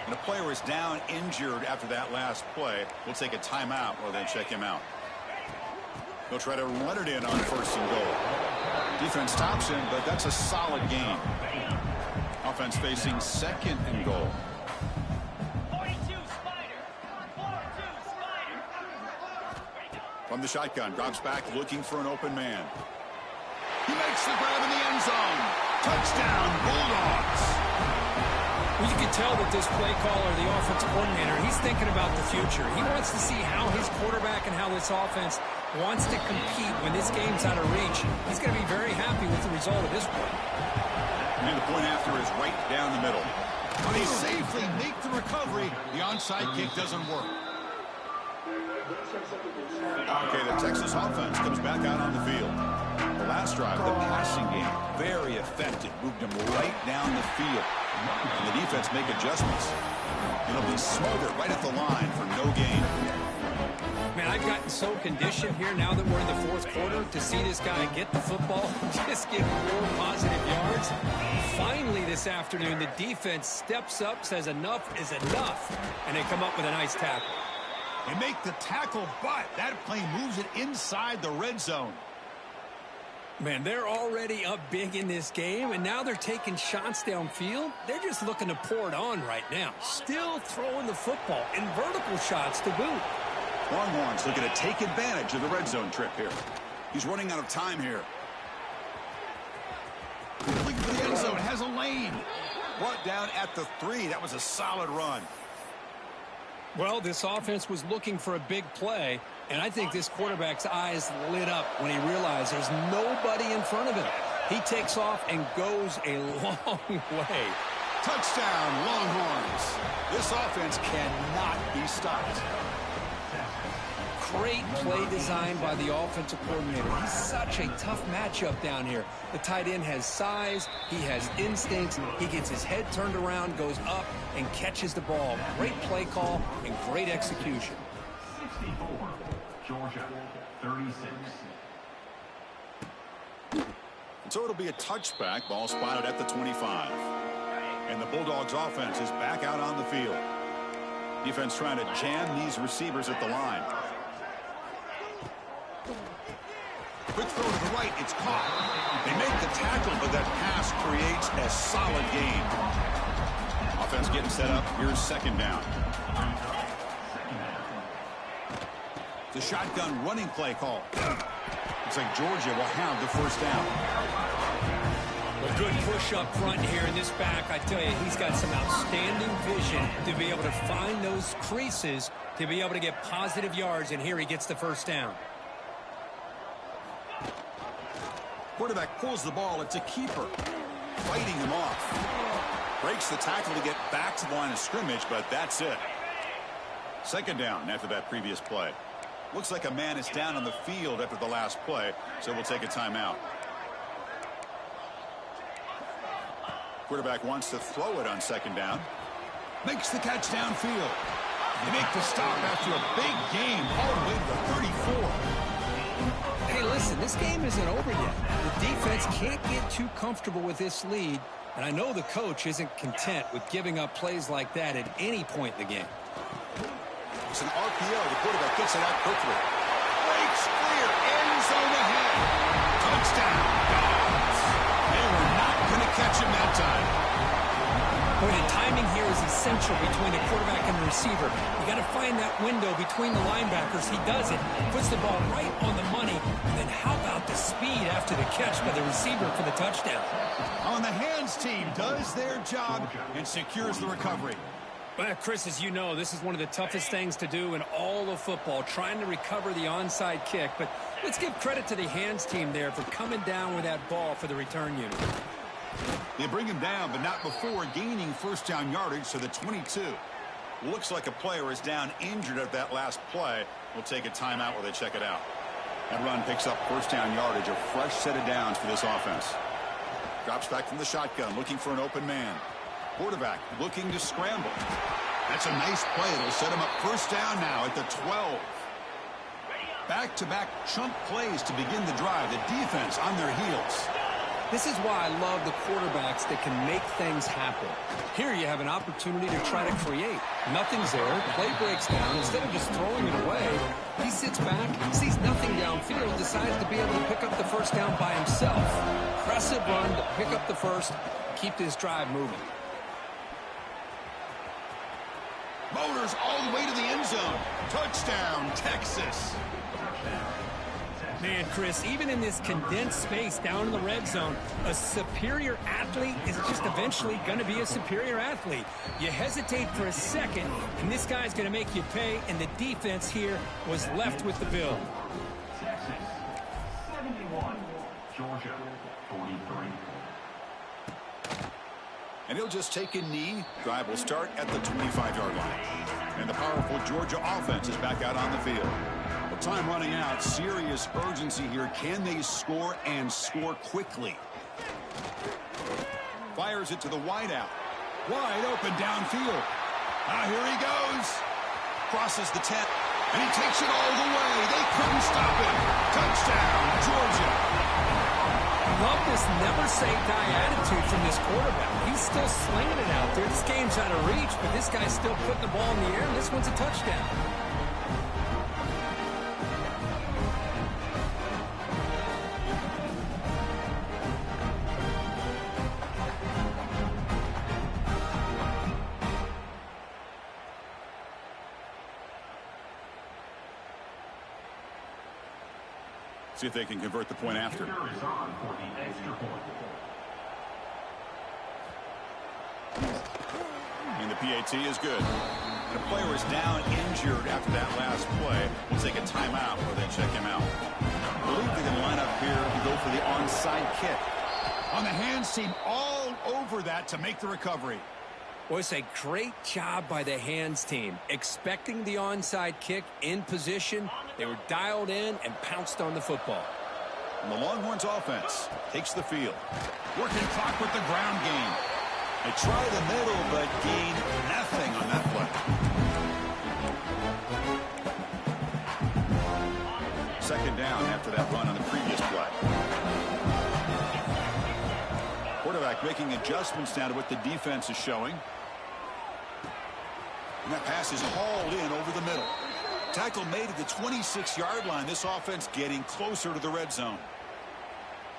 Speaker 1: And the player is down injured after that last play. We'll take a timeout while they check him out. They'll try to run it in on 1st and goal. Defense stops him, but that's a solid gain. Offense facing 2nd and goal.
Speaker 5: 42 Spider. 42 Spider.
Speaker 1: From the shotgun, drops back looking for an open man. He makes the grab in the end zone. Touchdown, Bulldogs.
Speaker 2: Well, you can tell that this play caller, the offensive coordinator, he's thinking about the future. He wants to see how his quarterback and how this offense wants to compete when this game's out of reach. He's going to be very happy with the result of this play.
Speaker 1: And the point after is right down the middle. But they safely make the recovery. The onside kick doesn't work. Okay, the Texas offense comes back out on the field. The last drive, the passing game, very effective. Moved them right down the field. And the defense make adjustments. It'll be smothered right at the line for no gain.
Speaker 2: Man, I've gotten so conditioned here now that we're in the fourth quarter to see this guy get the football, just get more positive yards. Finally this afternoon, the defense steps up, says enough is enough, and they come up with a nice tackle.
Speaker 1: They make the tackle, but that play moves it inside the red zone.
Speaker 2: Man, they're already up big in this game, and now they're taking shots downfield. They're just looking to pour it on right now. Still throwing the football in vertical shots to boot.
Speaker 1: Longhorns looking to take advantage of the red zone trip here. He's running out of time here. Looking for the end zone, has a lane. Brought down at the 3. That was a solid run.
Speaker 2: Well, this offense was looking for a big play, and I think this quarterback's eyes lit up when he realized there's nobody in front of him. He takes off and goes a long way.
Speaker 1: Touchdown, Longhorns. This offense cannot be stopped.
Speaker 2: Great play design by the offensive coordinator. He's such a tough matchup down here. The tight end has size, he has instincts, he gets his head turned around, goes up, and catches the ball. Great play call and great execution.
Speaker 3: 64, Georgia, 36.
Speaker 1: And so it'll be a touchback, ball spotted at the 25. And the Bulldogs offense is back out on the field. Defense trying to jam these receivers at the line. Quick throw to the right, it's caught. They make the tackle, but that pass creates a solid gain. Offense getting set up, here's second down. The shotgun running play call. Looks like Georgia will have the first down.
Speaker 2: A good push up front here in this back. I tell you, he's got some outstanding vision to be able to find those creases, to be able to get positive yards, and here he gets the first down.
Speaker 1: Quarterback pulls the ball. It's a keeper. Fighting him off. Breaks the tackle to get back to the line of scrimmage, but that's it. Second down after that previous play. Looks like a man is down on the field after the last play, so we'll take a timeout. Quarterback wants to throw it on second down. Makes the catch downfield. They make the stop after a big game all the way to the 34.
Speaker 2: Hey, listen, this game isn't over yet. The defense can't get too comfortable with this lead, and I know the coach isn't content with giving up plays like that at any point in the game.
Speaker 1: It's an RPO. The quarterback gets it out quickly. Breaks clear. End zone ahead. Touchdown. Dogs. They were not going to catch him that time.
Speaker 2: Boy, the timing here is essential between the quarterback and the receiver. You got to find that window between the linebackers. He does it. Puts the ball right on the money. And then how about the speed after the catch by the receiver for the touchdown?
Speaker 1: On the hands team does their job and secures the recovery.
Speaker 2: Well, Chris, as you know, this is one of the toughest things to do in all of football, trying to recover the onside kick. But let's give credit to the hands team there for coming down with that ball for the return unit.
Speaker 1: They bring him down, but not before gaining first down yardage to the 22. Looks like a player is down injured at that last play. We'll take a timeout while they check it out. That run picks up first down yardage, a fresh set of downs for this offense. Drops back from the shotgun, looking for an open man. Quarterback looking to scramble. That's a nice play. It'll set him up first down now at the 12. Back-to-back chunk plays to begin the drive. The defense on their heels.
Speaker 2: This is why I love the quarterbacks that can make things happen. Here you have an opportunity to try to create. Nothing's there. Play breaks down. Instead of just throwing it away, he sits back, sees nothing downfield, decides to be able to pick up the first down by himself. Impressive run to pick up the first, keep this drive moving.
Speaker 1: Motors all the way to the end zone. Touchdown, Texas.
Speaker 2: Man, Chris, even in this condensed space down in the red zone, a superior athlete is just eventually going to be a superior athlete. You hesitate for a second, and this guy's going to make you pay, and the defense here was left with the bill.
Speaker 3: Texas, 71, Georgia, 43.
Speaker 1: And he'll just take a knee. Drive will start at the 25-yard line. And the powerful Georgia offense is back out on the field. Well, time running out. Serious urgency here. Can they score and score quickly? Fires it to the wideout. Wide open downfield. Here he goes. Crosses the 10. And he takes it all the way. They couldn't stop him. Touchdown, Georgia.
Speaker 2: Love this never-say-die attitude from this quarterback. He's still slinging it out there. This game's out of reach, but this guy's still putting the ball in the air, and this one's a touchdown.
Speaker 1: See if they can convert the point after.
Speaker 3: Kicker is on for the extra point.
Speaker 1: And the PAT is good. And a player is down injured after that last play. We'll take a timeout or they check him out. I believe they're going to line up here and go for the onside kick. On the hands team all over that to make the recovery.
Speaker 2: Boy, it's a great job by the hands team. Expecting the onside kick in position. They were dialed in and pounced on the football.
Speaker 1: And the Longhorns offense takes the field. Working clock with the ground game. They try the middle, but gain nothing on that play. Second down after that run on the previous play. Quarterback making adjustments now to what the defense is showing. And that pass is hauled in over the middle. Tackle made at the 26-yard line. This offense getting closer to the red zone.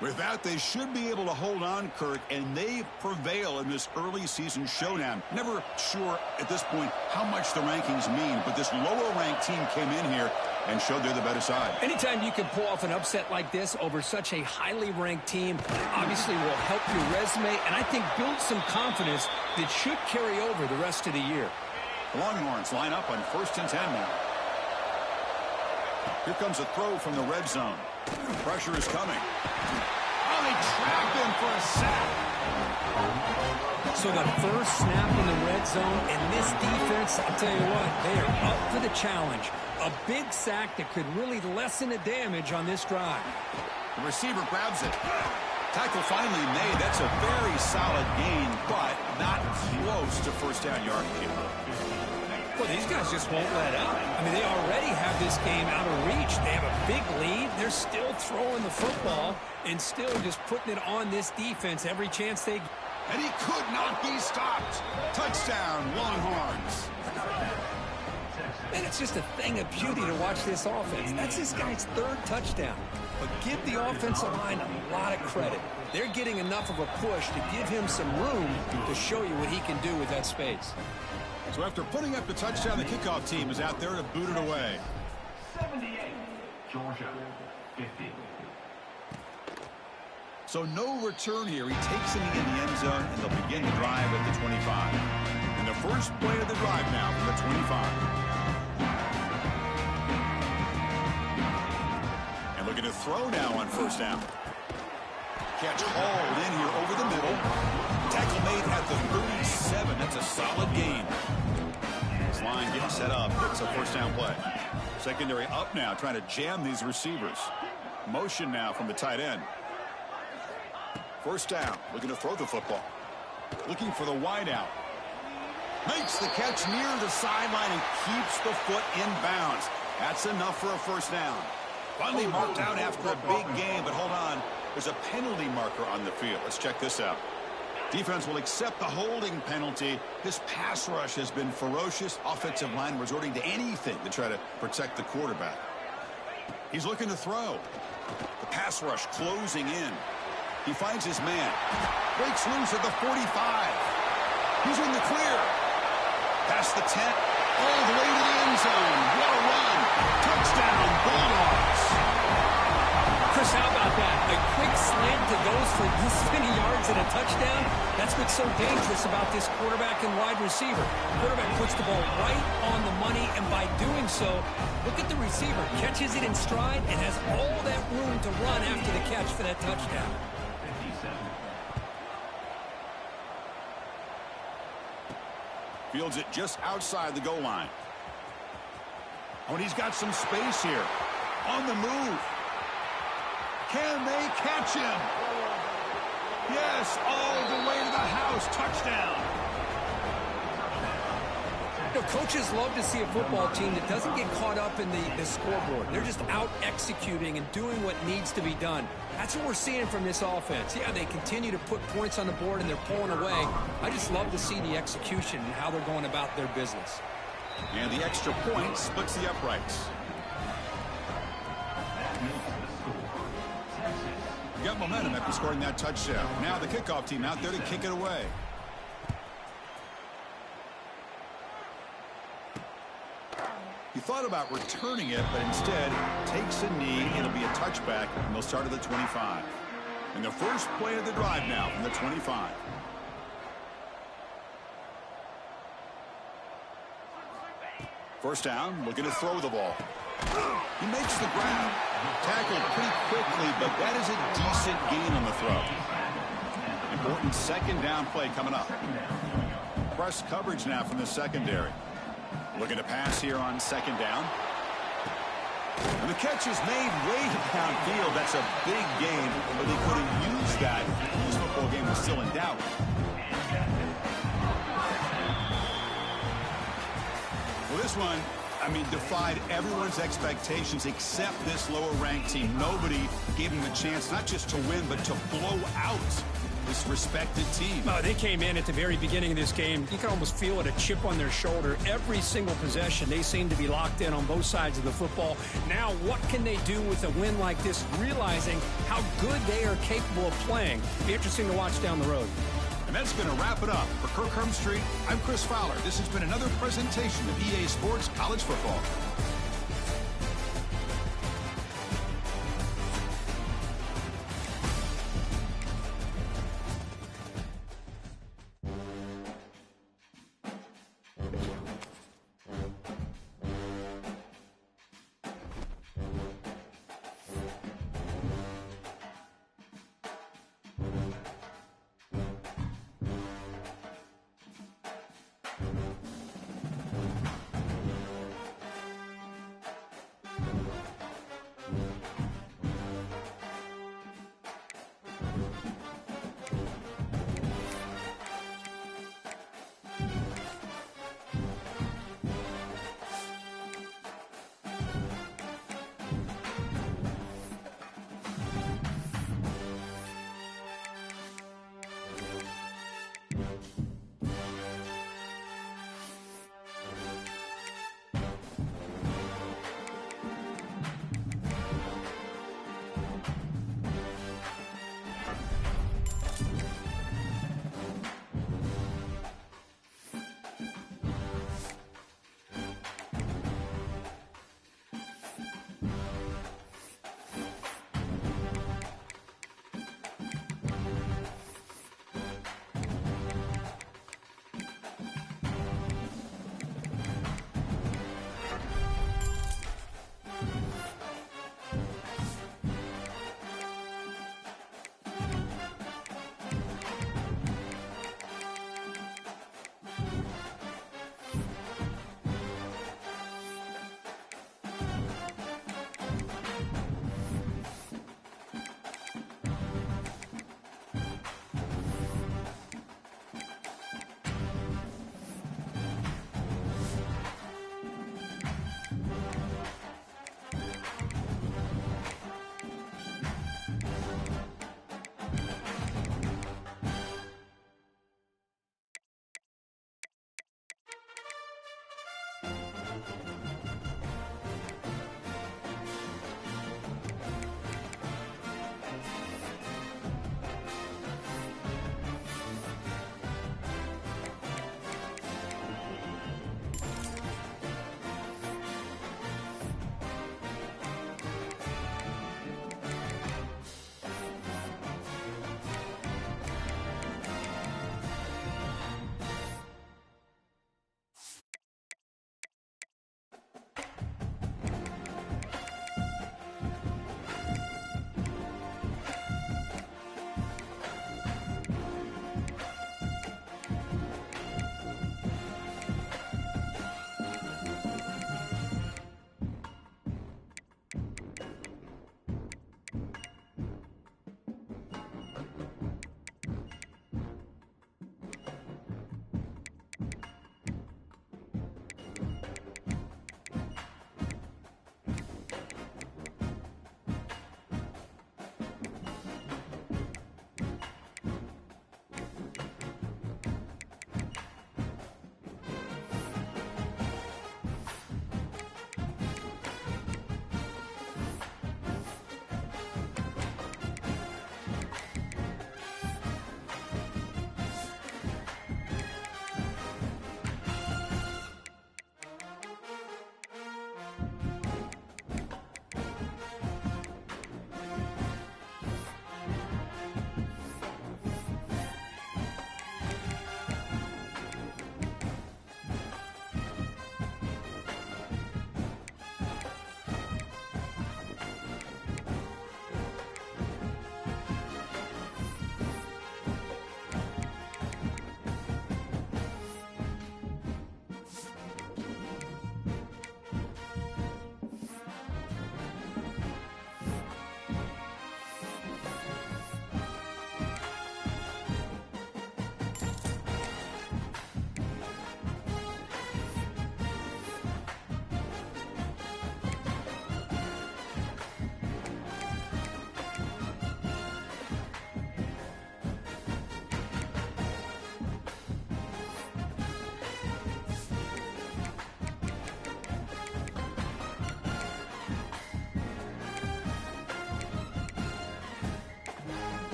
Speaker 1: With that, they should be able to hold on, Kirk, and they prevail in this early season showdown. Never sure at this point how much the rankings mean, but this lower-ranked team came in here and showed they're the better side.
Speaker 2: Anytime you can pull off an upset like this over such a highly ranked team, obviously will help your resume, and I think build some confidence that should carry over the rest of the year.
Speaker 1: The Longhorns line up on 1st and 10 now. Here comes a throw from the red zone. Pressure is coming. Oh, they trapped him for a sack.
Speaker 2: So the first snap in the red zone, and this defense, I'll tell you what, they are up for the challenge. A big sack that could really lessen the damage on this drive.
Speaker 1: The receiver grabs it. Tackle finally made. That's a very solid gain, but not close to first down yard.
Speaker 2: Well, these guys just won't let up. I mean, they already have this game out of reach. They have a big lead. They're still throwing the football and still just putting it on this defense every chance they get.
Speaker 1: And he could not be stopped. Touchdown, Longhorns.
Speaker 2: And it's just a thing of beauty to watch this offense. That's this guy's 3rd touchdown. But give the offensive line a lot of credit. They're getting enough of a push to give him some room to show you what he can do with that space.
Speaker 1: So after putting up the touchdown, the kickoff team is out there to boot it away.
Speaker 3: 78. Georgia, 50.
Speaker 1: So no return here. He takes it in the end zone, and they'll begin the drive at the 25. And the first play of the drive now from the 25. And looking to throw now on 1st down. Catch hauled in here over the middle. Tackle made at the 37. That's a solid gain. This line getting set up. It's a 1st down play. Secondary up now, trying to jam these receivers. Motion now from the tight end. 1st down, looking to throw the football. Looking for the wideout. Makes the catch near the sideline and keeps the foot in bounds. That's enough for a 1st down. Finally marked out after a big game, but hold on. There's a penalty marker on the field. Let's check this out. Defense will accept the holding penalty. This pass rush has been ferocious. Offensive line resorting to anything to try to protect the quarterback. He's looking to throw. The pass rush closing in. He finds his man. Breaks loose at the 45. He's in the clear. Past the 10. All the way to the end zone. What a run. Touchdown, Bulldogs.
Speaker 2: Chris, how about that? A quick slant that goes for this many yards and a touchdown. That's what's so dangerous about this quarterback and wide receiver. Quarterback puts the ball right on the money, and by doing so, look at the receiver. Catches it in stride and has all that room to run after the catch for that touchdown.
Speaker 3: 57.
Speaker 1: Fields it just outside the goal line. Oh, and he's got some space here. On the move. Can they catch him? Yes, all the way to the house. Touchdown.
Speaker 2: You know, coaches love to see a football team that doesn't get caught up in the scoreboard. They're just out executing and doing what needs to be done. That's what we're seeing from this offense. Yeah, they continue to put points on the board and they're pulling away. I just love to see the execution and how they're going about their business.
Speaker 1: And the extra point splits the uprights. You got momentum after scoring that touchdown. Now the kickoff team out there to kick it away. He thought about returning it, but instead takes a knee. It'll be a touchback, and they'll start at the 25. And the first play of the drive now from the 25. First down, looking to throw the ball. He makes the grab. Tackled pretty quickly, but that is a decent gain on the throw. Important second down play coming up. Press coverage now from the secondary. Looking to pass here on second down. And the catch is made way downfield. That's a big gain, but they couldn't use that. This football game was still in doubt. Well, this one, I mean, defied everyone's expectations except this lower-ranked team. Nobody gave them a chance not just to win, but to blow out this respected team.
Speaker 2: Oh, they came in at the very beginning of this game. You can almost feel it, a chip on their shoulder. Every single possession, they seem to be locked in on both sides of the football. Now, what can they do with a win like this, realizing how good they are capable of playing? Be interesting to watch down the road.
Speaker 1: And that's going to wrap it up. For Kirk Street, I'm Chris Fowler. This has been another presentation of EA Sports College Football.